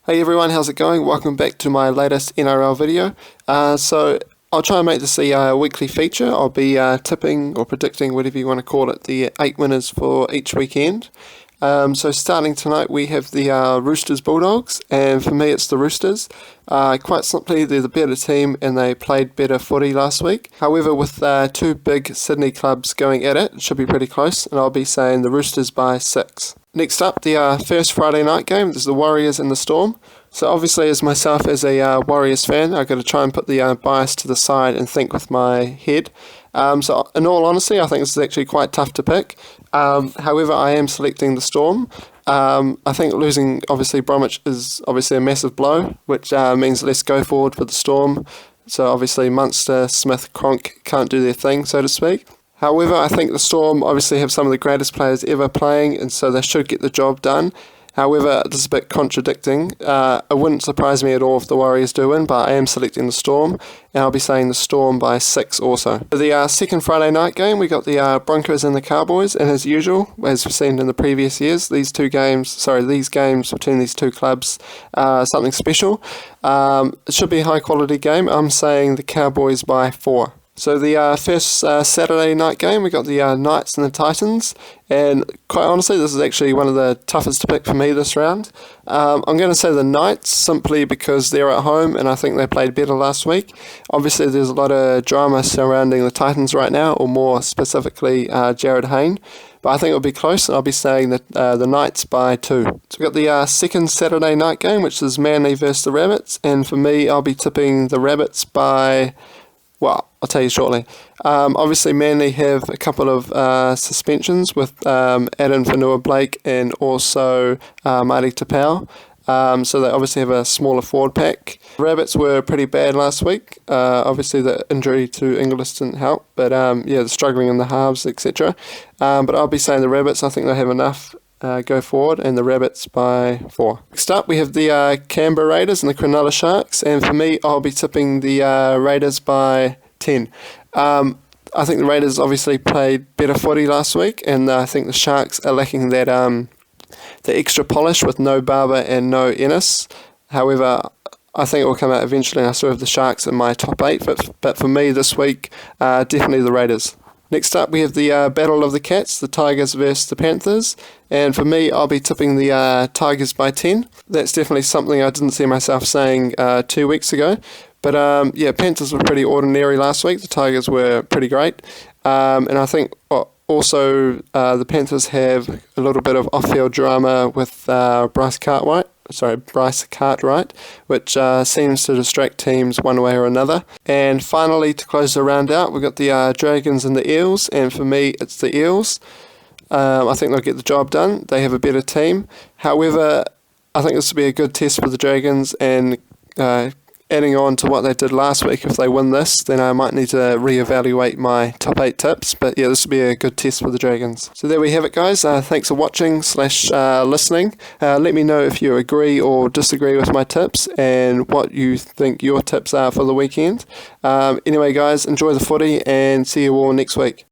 Hey everyone, how's it going? Welcome back to my latest NRL video. So I'll try and make this a weekly feature. I'll be tipping or predicting, whatever you want to call it, the 8 winners for each weekend. So starting tonight we have the Roosters Bulldogs, and for me it's the Roosters. Quite simply, they're the better team and they played better footy last week. However, with two big Sydney clubs going at it should be pretty close, and I'll be saying the Roosters by 6. Next up, the first Friday night game, there's the Warriors and the Storm. So obviously, as myself as a Warriors fan, I've got to try and put the bias to the side and think with my head. So in all honesty, I think this is actually quite tough to pick. However, I am selecting the Storm. I think losing, obviously, Bromwich is obviously a massive blow, which means let's go forward for the Storm. So obviously, Munster, Smith, Cronk can't do their thing, so to speak. However, I think the Storm obviously have some of the greatest players ever playing, and so they should get the job done. However, this is a bit contradicting. It wouldn't surprise me at all if the Warriors do win, but I am selecting the Storm, and I'll be saying the Storm by 6 also. For the second Friday night game, we got the Broncos and the Cowboys, and as usual, as we've seen in the previous years, these games between these two clubs are something special. It should be a high quality game. I'm saying the Cowboys by 4. So the first Saturday night game, we got the Knights and the Titans, and quite honestly, this is actually one of the toughest to pick for me this round. I'm going to say the Knights simply because they're at home, and I think they played better last week. Obviously, there's a lot of drama surrounding the Titans right now, or more specifically, Jared Hayne. But I think it'll be close, and I'll be saying that the Knights by 2. So we've got the second Saturday night game, which is Manly versus the Rabbits, and for me, I'll be tipping the Rabbits by... Well, I'll tell you shortly. Obviously, Manly have a couple of suspensions with Adam Fanua-Blake and also Marty Tapau. So they obviously have a smaller forward pack. Rabbits were pretty bad last week. Obviously, the injury to Inglis didn't help. But they're struggling in the halves, etc. But I'll be saying the Rabbits, I think they have enough. Go forward, and the Rabbits by 4. Next up, we have the Canberra Raiders and the Cronulla Sharks, and for me, I'll be tipping the Raiders by 10. I think the Raiders obviously played better footy last week, and I think the Sharks are lacking that the extra polish with no Barber and no Ennis. However, I think it will come out eventually, and I still have the Sharks in my top 8, but for me this week, definitely the Raiders. Next up, we have the Battle of the Cats, the Tigers versus the Panthers, and for me, I'll be tipping the Tigers by 10. That's definitely something I didn't see myself saying 2 weeks ago, but Panthers were pretty ordinary last week, the Tigers were pretty great, and I think also the Panthers have a little bit of off-field drama with Bryce Cartwright, which seems to distract teams one way or another. And finally, to close the round out, we've got the Dragons and the Eels, and for me, it's the Eels. I think they'll get the job done. They have a better team. However, I think this will be a good test for the Dragons, and adding on to what they did last week, if they win this, then I might need to reevaluate my top 8 tips. But yeah, this will be a good test for the Dragons. So there we have it, guys. Thanks for watching / listening. Let me know if you agree or disagree with my tips and what you think your tips are for the weekend. Anyway, guys, enjoy the footy and see you all next week.